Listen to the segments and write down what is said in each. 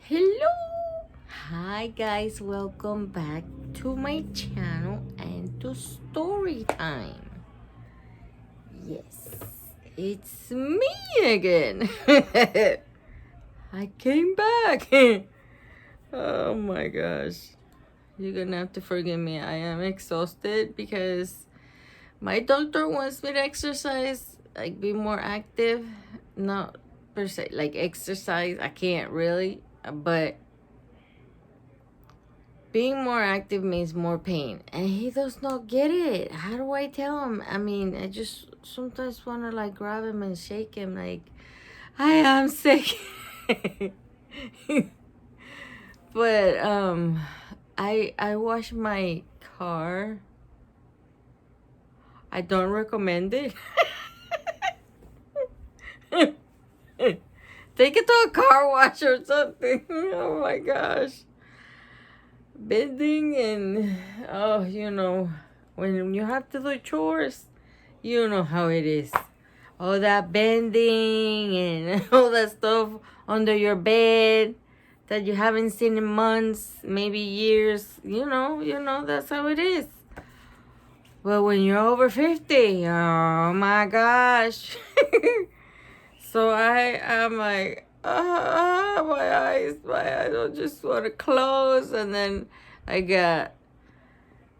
Hello! Hi guys, welcome back to my channel and to story time. Yes, it's me again. I came back. Oh my gosh. You're gonna have to forgive me. I am exhausted because my doctor wants me to exercise, like be more active. Not per se, like exercise. I can't really, but being more active means more pain. And he does not get it. How do I tell him? I mean, I just sometimes want to like grab him and shake him like, I am sick. But I wash my car. I don't recommend it. Take it to a car wash or something. Oh my gosh. Bending and when you have to do chores, you know how it is. All that bending and all that stuff under your bed that you haven't seen in months, maybe years. That's how it is. But when you're over 50, oh my gosh. So I am like, my eyes don't just want to close. And then I got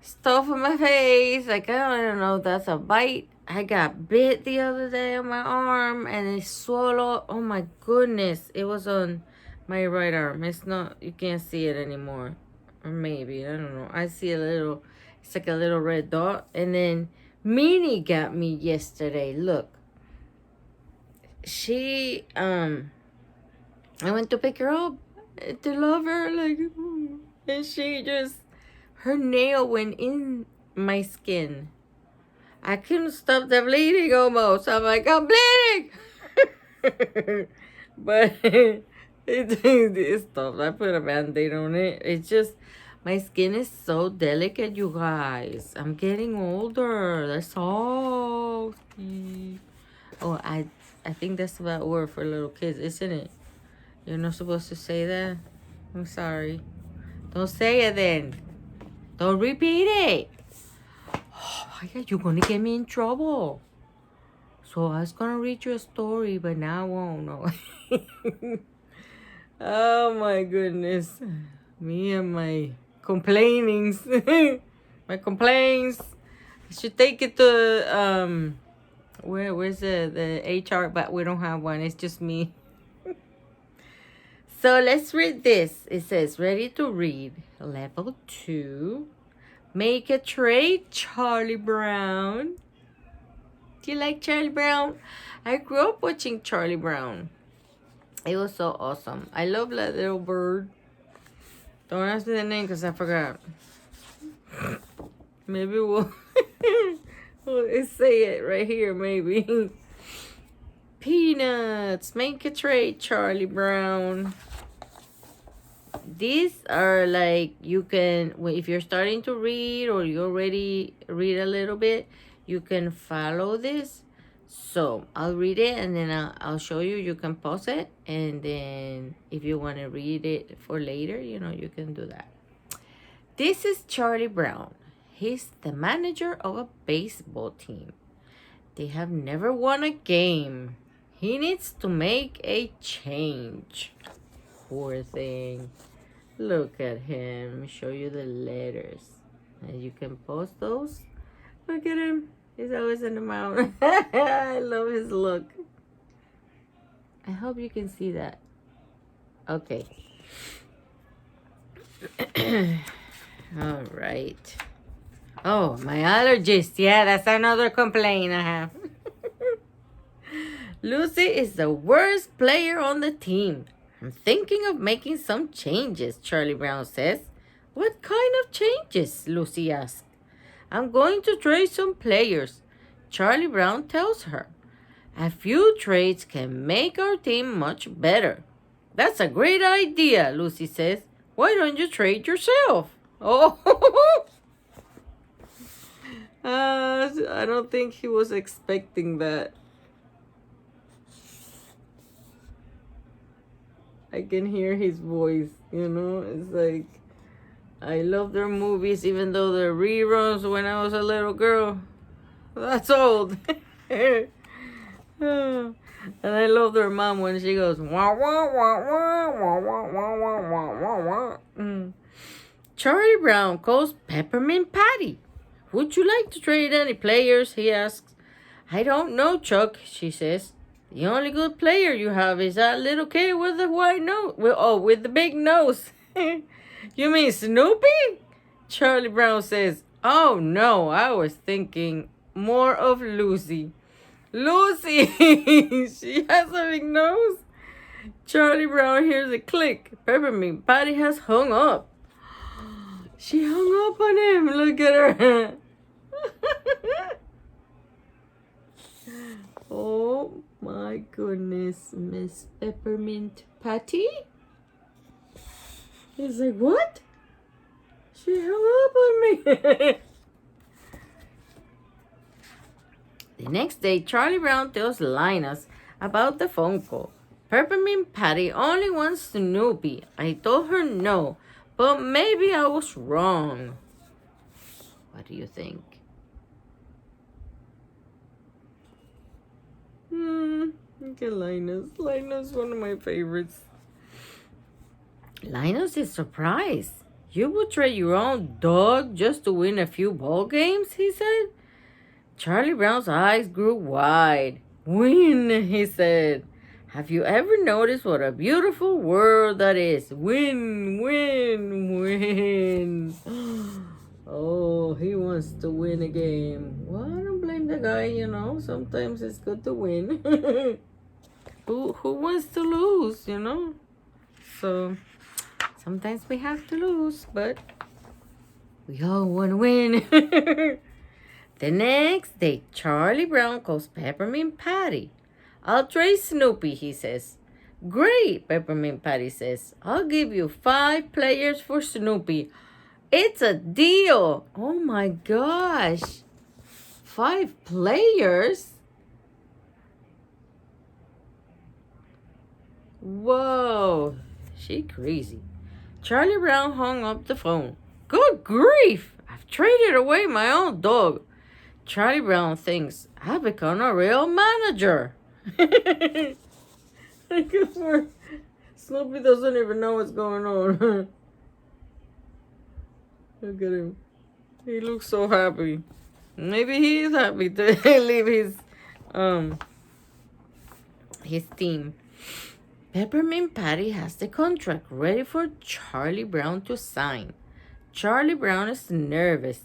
stuff on my face. Like, I don't know, that's a bite. I got bit the other day on my arm and it swallowed. Oh my goodness. It was on my right arm. It's not, you can't see it anymore. Or maybe, I don't know. I see it's like a little red dot. And then Minnie got me yesterday. Look. I went to pick her up to love her, like, and her nail went in my skin. I couldn't stop the bleeding almost. I'm like, I'm bleeding! But it stopped. I put a band-aid on it. It's just, my skin is so delicate, you guys. I'm getting older. That's all. Oh, I think that's the bad word for little kids, isn't it? You're not supposed to say that? I'm sorry. Don't say it then. Don't repeat it. Oh my God, you're gonna get me in trouble. So I was gonna read you a story, but now I won't. No. Oh my goodness. Me and my complainings. My complaints. I should take it to where's the HR, but we don't have one. It's just me. So let's read this. It says, ready to read. Level 2. Make a trade, Charlie Brown. Do you like Charlie Brown? I grew up watching Charlie Brown. It was so awesome. I love that little bird. Don't ask me the name because I forgot. Maybe we'll say it right here, maybe. Peanuts. Make a trade, Charlie Brown. These are like, you can, if you're starting to read or you already read a little bit, you can follow this. So I'll read it and then I'll show you. You can pause it, and then if you want to read it for later, you can do that. This is Charlie Brown. He's the manager of a baseball team. They have never won a game. He needs to make a change. Poor thing. Look at him. Let me show you the letters. And you can post those. Look at him. He's always in the mountain. I love his look. I hope you can see that. Okay. All right. Oh, my allergies. Yeah, that's another complaint I have. Lucy is the worst player on the team. I'm thinking of making some changes, Charlie Brown says. What kind of changes? Lucy asks. I'm going to trade some players, Charlie Brown tells her. A few trades can make our team much better. That's a great idea, Lucy says. Why don't you trade yourself? Oh, I don't think he was expecting that. I can hear his voice, you know? It's like, I love their movies, even though they're reruns when I was a little girl. That's old. And I love their mom when she goes, wah, wah, wah, wah, wah, wah, wah, wah, wah, wah, wah. Charlie Brown calls Peppermint Patty. Would you like to trade any players? He asks. I don't know, Chuck, she says. The only good player you have is that little kid with the white nose. With the big nose. You mean Snoopy? Charlie Brown says, oh no, I was thinking more of Lucy. Lucy! She has a big nose. Charlie Brown hears a click. Peppermint Patty has hung up. She hung up on him. Look at her. Oh my goodness, Miss Peppermint Patty. He's like, what? She hung up on me. The next day, Charlie Brown tells Linus about the phone call. Peppermint Patty only wants Snoopy. I told her no, but maybe I was wrong. What do you think? Look at Linus. Linus, one of my favorites. Linus is surprised. You would trade your own dog just to win a few ball games, he said. Charlie Brown's eyes grew wide. Win, he said. Have you ever noticed what a beautiful word that is? Win, win, win. Oh, he wants to win a game. Well, I don't blame the guy, you know. Sometimes it's good to win. Who wants to lose, you know? So, sometimes we have to lose, but we all want to win. The next day, Charlie Brown calls Peppermint Patty. I'll trade Snoopy, he says. Great, Peppermint Patty says. I'll give you 5 players for Snoopy. It's a deal. Oh my gosh. 5 players? Whoa. She crazy. Charlie Brown hung up the phone. Good grief. I've traded away my own dog. Charlie Brown thinks, I've become a real manager. Snoopy doesn't even know what's going on. Look at him. He looks so happy. Maybe he is happy to leave his team. Peppermint Patty has the contract ready for Charlie Brown to sign. Charlie Brown is nervous.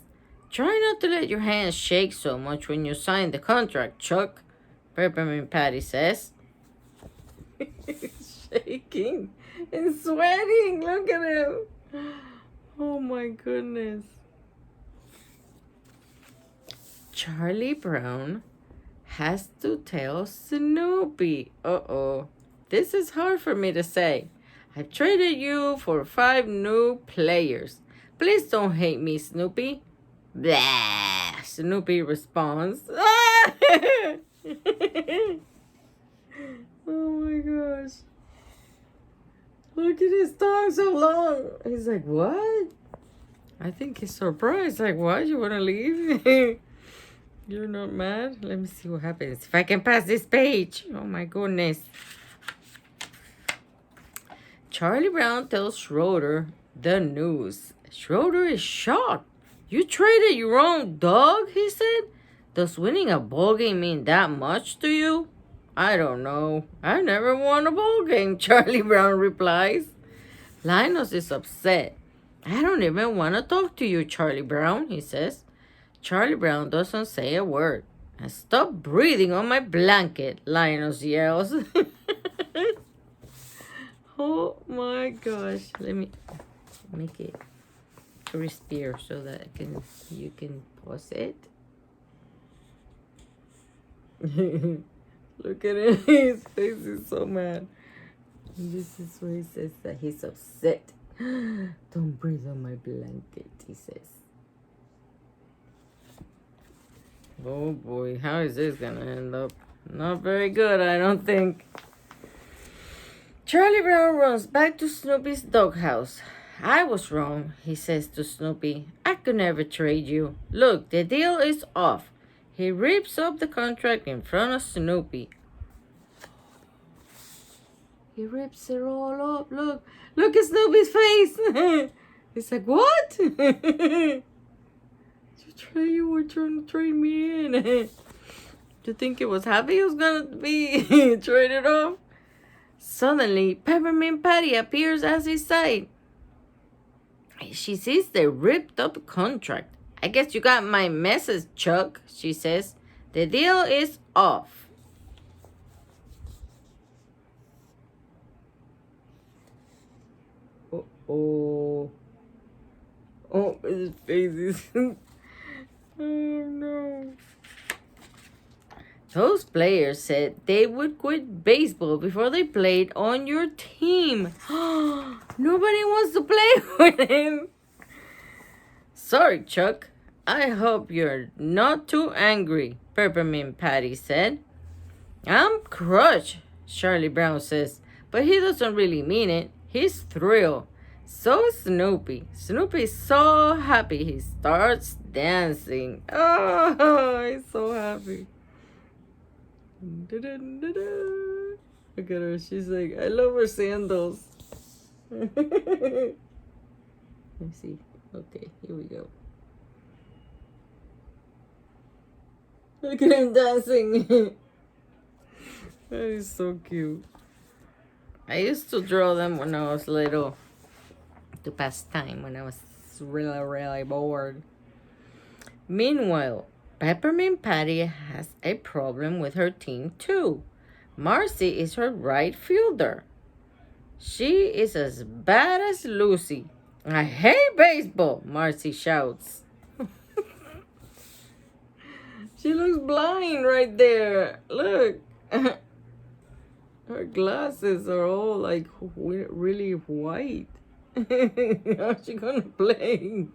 Try not to let your hands shake so much when you sign the contract, Chuck, Peppermint Patty says. He's shaking and sweating. Look at him. Oh my goodness. Charlie Brown has to tell Snoopy. Uh-oh. This is hard for me to say. I've traded you for 5 new players. Please don't hate me, Snoopy. Blah, Snoopy responds. Ah! Oh my gosh. Look at his tongue so long. He's like, what? I think he's surprised. Like, what? You want to leave? You're not mad? Let me see what happens. If I can pass this page. Oh my goodness. Charlie Brown tells Schroeder the news. Schroeder is shocked. You traded your own dog, he said. Does winning a ball game mean that much to you? I don't know. I never won a ball game, Charlie Brown replies. Linus is upset. I don't even want to talk to you, Charlie Brown, he says. Charlie Brown doesn't say a word. And stop breathing on my blanket, Linus yells. Oh my gosh. Let me make it crispier so that you can pause it. Look at him. His face is so mad. And this is where he says that he's upset. Don't breathe on my blanket, he says. Oh boy, how is this gonna end up? Not very good, I don't think. Charlie Brown runs back to Snoopy's doghouse. I was wrong, he says to Snoopy. I could never trade you. Look, the deal is off. He rips up the contract in front of Snoopy. He rips it all up. Look at Snoopy's face. He's like, what? You were trying to trade me in. Do you think it was happy he was gonna be traded off? Suddenly, Peppermint Patty appears at his side. She sees the ripped up contract. I guess you got my message, Chuck, she says. The deal is off. Oh, his face is... oh, no. Those players said they would quit baseball before they played on your team. Nobody wants to play with him. Sorry, Chuck. I hope you're not too angry, Peppermint Patty said. I'm crushed, Charlie Brown says, but he doesn't really mean it. He's thrilled. So is Snoopy. Snoopy's so happy he starts dancing. Oh, he's so happy. Da-da-da-da. Look at her. She's like, I love her sandals. Let me see. Okay, here we go. Look at him dancing. That is so cute. I used to draw them when I was little to pass time when I was really, really bored. Meanwhile, Peppermint Patty has a problem with her team too. Marcy is her right fielder. She is as bad as Lucy. I hate baseball, Marcy shouts. She looks blind right there. Look. Her glasses are all like really white. How's she gonna play?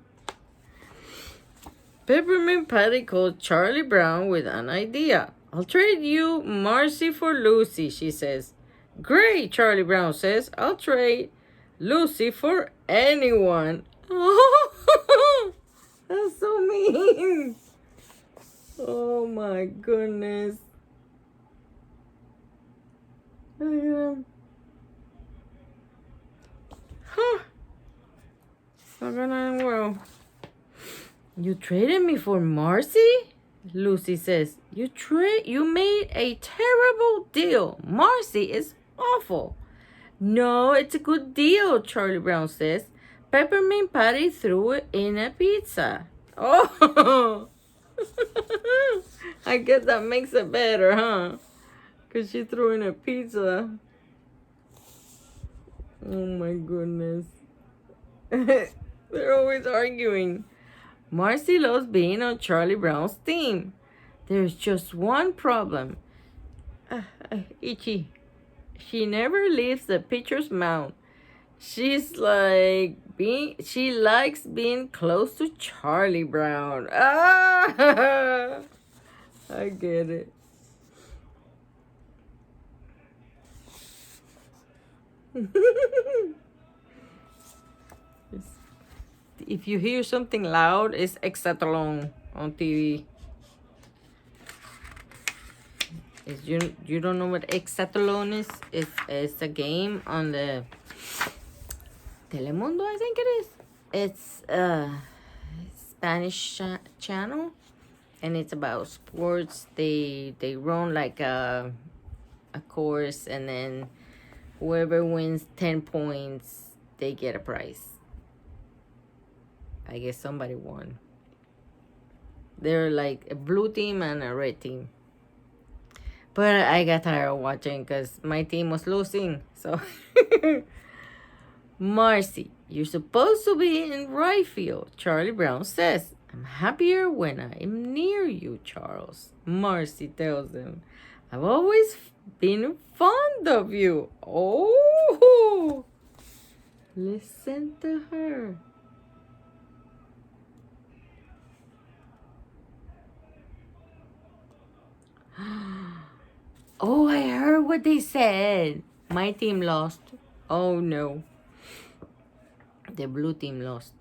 Peppermint Patty called Charlie Brown with an idea. I'll trade you Marcy for Lucy, she says. Great, Charlie Brown says. I'll trade Lucy for anyone. Oh, that's so mean. Oh my goodness. Look at him. Huh. It's not gonna end well. You traded me for Marcy? Lucy says. You made a terrible deal. Marcy is awful. No, it's a good deal, Charlie Brown says. Peppermint Patty threw it in a pizza. Oh! I guess that makes it better, huh? Because she threw in a pizza. Oh my goodness. They're always arguing. Marcy loves being on Charlie Brown's team. There's just one problem. Itchy. She never leaves the pitcher's mound. She likes being close to Charlie Brown. Ah! I get it. If you hear something loud, it's Exatlon on TV. You don't know what Exatlon is? It's a game on the Telemundo, I think it is. It's a Spanish channel, and it's about sports. They run like a course, and then whoever wins 10 points, they get a prize. I guess somebody won. They're like a blue team and a red team. But I got tired of watching because my team was losing. So, Marcy, you're supposed to be in right field, Charlie Brown says. I'm happier when I'm near you, Charles. Marcy tells him. I've always been fond of you. Oh, listen to her. Oh, I heard what they said. My team lost. Oh no. The blue team lost.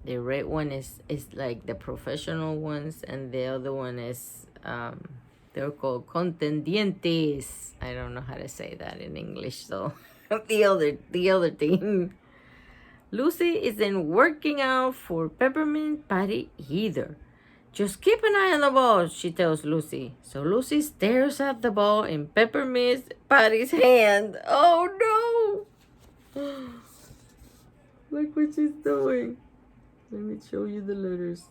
The red one is like the professional ones, and the other one is they're called contendientes. I don't know how to say that in English, so the other team. Lucy isn't working out for Peppermint Patty either. Just keep an eye on the ball, she tells Lucy. So Lucy stares at the ball in Peppermint Patty's hand. Oh no! Look what she's doing. Let me show you the letters.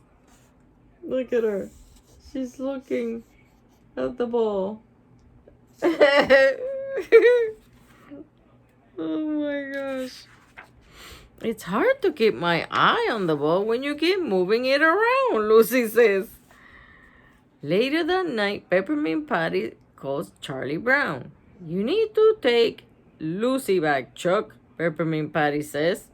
Look at her. She's looking at the ball. Oh my gosh. It's hard to keep my eye on the ball when you keep moving it around, Lucy says. Later that night, Peppermint Patty calls Charlie Brown. You need to take Lucy back, Chuck, Peppermint Patty says.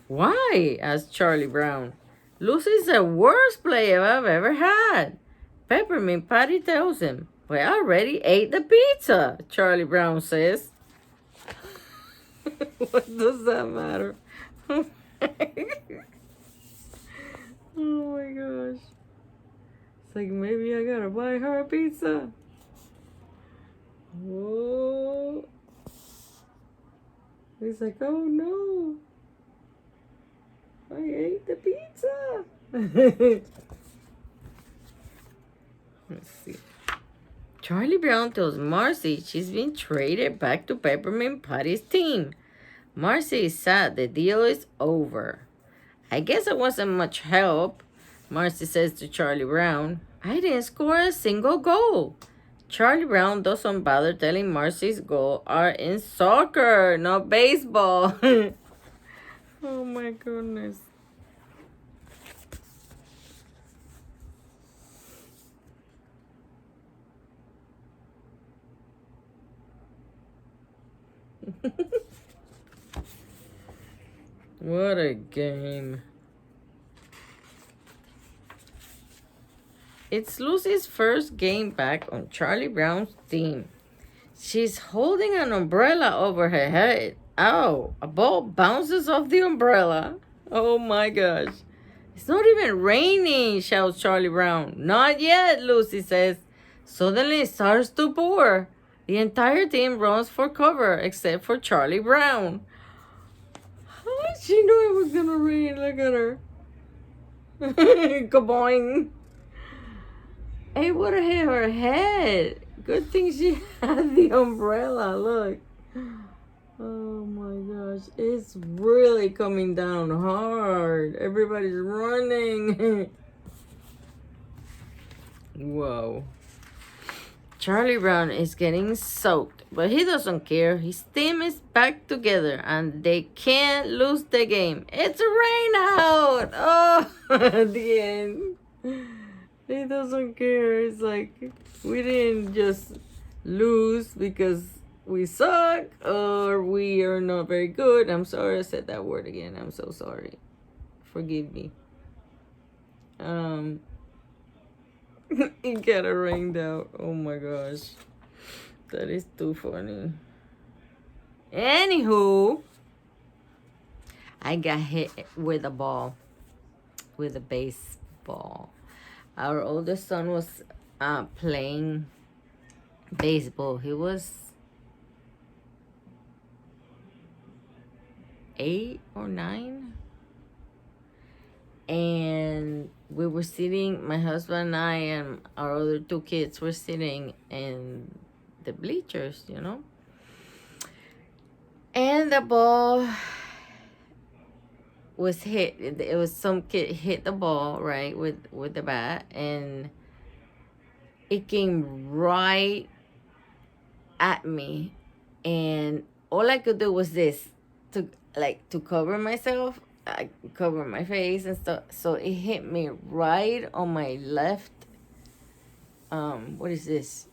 Why? Asked Charlie Brown. Lucy's the worst player I've ever had. Peppermint Patty tells him. But I already ate the pizza, Charlie Brown says. What does that matter? Oh my gosh. It's like maybe I gotta buy her a pizza. Whoa. He's like, oh no. I ate the pizza. Let's see. Charlie Brown tells Marcy she's been traded back to Peppermint Patty's team. Marcy is sad the deal is over. I guess it wasn't much help, Marcy says to Charlie Brown. I didn't score a single goal. Charlie Brown doesn't bother telling Marcy's goals are in soccer, not baseball. Oh my goodness. What a game. It's Lucy's first game back on Charlie Brown's team. She's holding an umbrella over her head. Oh, a ball bounces off the umbrella. Oh my gosh. It's not even raining, shouts Charlie Brown. Not yet, Lucy says. Suddenly it starts to pour. The entire team runs for cover except for Charlie Brown. She knew it was gonna rain. Look at her. Kaboing. It would have hit her head. Good thing she had the umbrella. Look. Oh my gosh. It's really coming down hard. Everybody's running. Whoa. Charlie Brown is getting soaked, but he doesn't care. His team is back together and they can't lose the game. It's rain out. Oh, at the end. He doesn't care. It's like we didn't just lose because we suck or we are not very good. I'm sorry I said that word again. I'm so sorry. Forgive me. It got rained out. Oh my gosh. That is too funny. Anywho, I got hit with a ball. With a baseball. Our oldest son was playing baseball. He was 8 or 9. And we were sitting, my husband and I and our other 2 kids were sitting in the bleachers, you know. And the ball was hit. It was some kid hit the ball, right, with the bat. And it came right at me. And all I could do was this, to cover myself. I cover my face and stuff. So it hit me right on my left, what is this?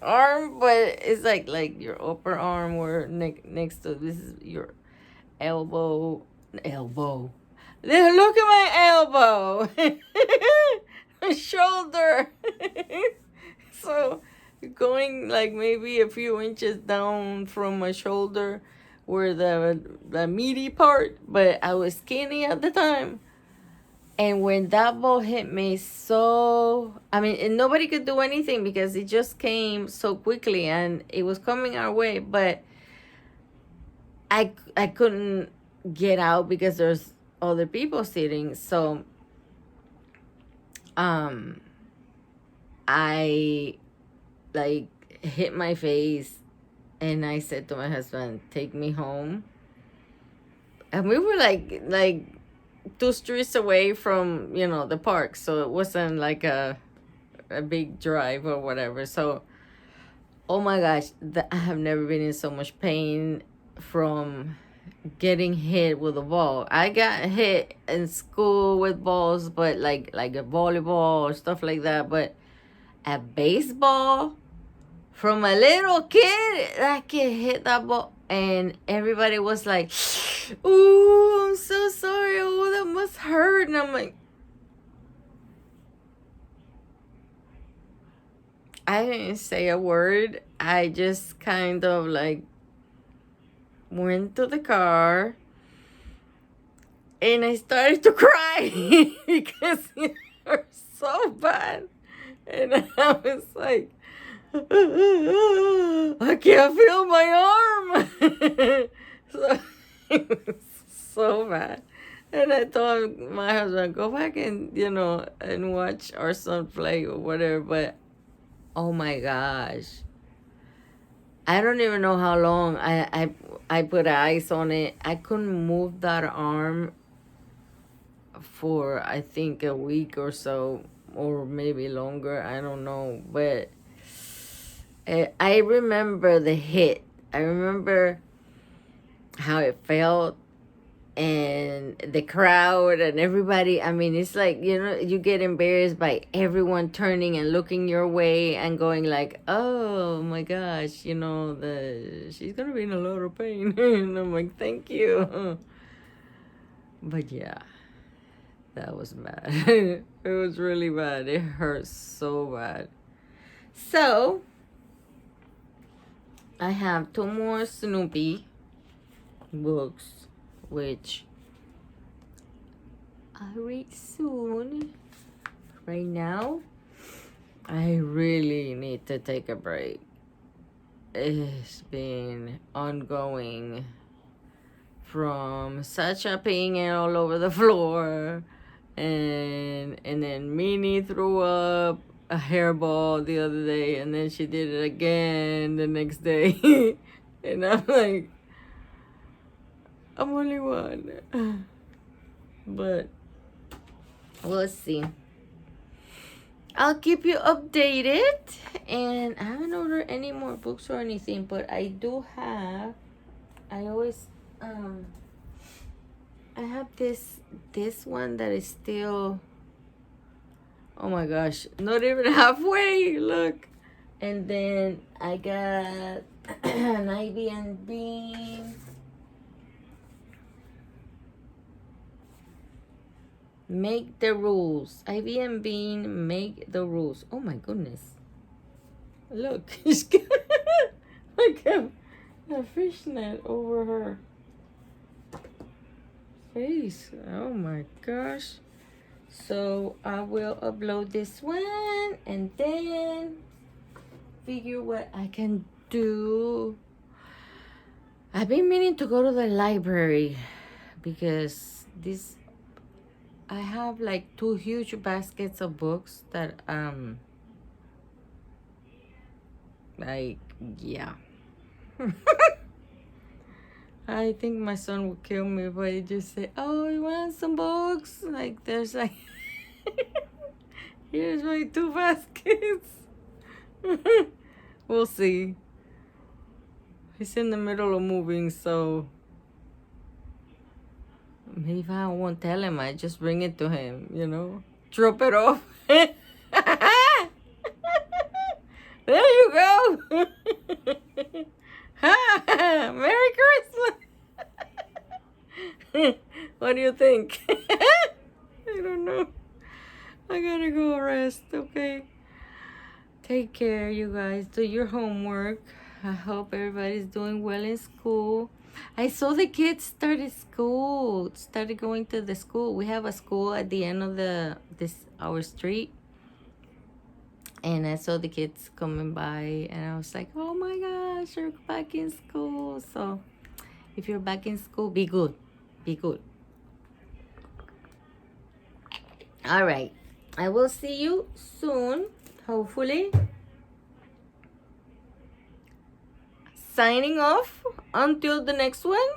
Arm, but it's like your upper arm where next to this is your elbow. Look at my elbow. My shoulder. So going like maybe a few inches down from my shoulder where the meaty part, but I was skinny at the time. And when that ball hit me, so I mean, and nobody could do anything because it just came so quickly and it was coming our way. But I couldn't get out because there's other people sitting. So I like hit my face, and I said to my husband, "Take me home." And we were like 2 streets away from the park, so it wasn't like a big drive or whatever. So, oh my gosh, I have never been in so much pain from getting hit with a ball. I got hit in school with balls, but like a volleyball or stuff like that. But a baseball from a little kid, that kid hit that ball, and everybody was like, "Ooh, I'm so sorry. Oh, that must hurt." And I'm like, I didn't say a word. I just kind of like went to the car and I started to cry because it hurt so bad. And I was like, I can't feel my arm. So it was so bad. And I told my husband, go back and, and watch our son play or whatever. But oh my gosh. I don't even know how long I put ice on it. I couldn't move that arm for I think a week or so, or maybe longer. I don't know. But I remember the hit. I remember how it felt, and the crowd and everybody. I mean, it's like, you get embarrassed by everyone turning and looking your way and going like, oh my gosh, she's gonna be in a lot of pain. And I'm like, thank you. But yeah, that was bad. It was really bad. It hurt so bad. So I have 2 more Snoopy books, which I'll read soon. Right now, I really need to take a break. It's been ongoing from Sacha peeing all over the floor, and then Minnie threw up a hairball the other day, and then she did it again the next day. And I'm like, I'm only one. But we'll see. I'll keep you updated. And I haven't ordered any more books or anything, but I do have, I always, I have this one that is still, oh my gosh, not even halfway, look. And then I got an Ivy and Bean. Make the rules. Ivy and Bean, make the rules. Oh my goodness. Look, she's got like a fishnet over her face. Oh my gosh. So I will upload this one and then figure what I can do. I've been meaning to go to the library because I have like 2 huge baskets of books that like, yeah. I think my son would kill me if I just say, oh, you want some books? Like, there's like, here's my 2 baskets. We'll see. He's in the middle of moving, so maybe I won't tell him. I just bring it to him, Drop it off. There you go. Merry Christmas. What do you think? I don't know. I gotta go rest, okay? Take care, you guys. Do your homework. I hope everybody's doing well in school. I saw the kids started going to the school. We have a school at the end of our street, and I saw the kids coming by, and I was like, oh my gosh, you're back in school. So if you're back in school, be good. Be good. All right. I will see you soon, hopefully. Signing off until the next one.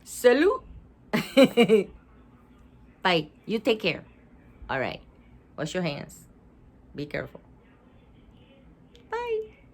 Salute. Bye. You take care. All right. Wash your hands. Be careful.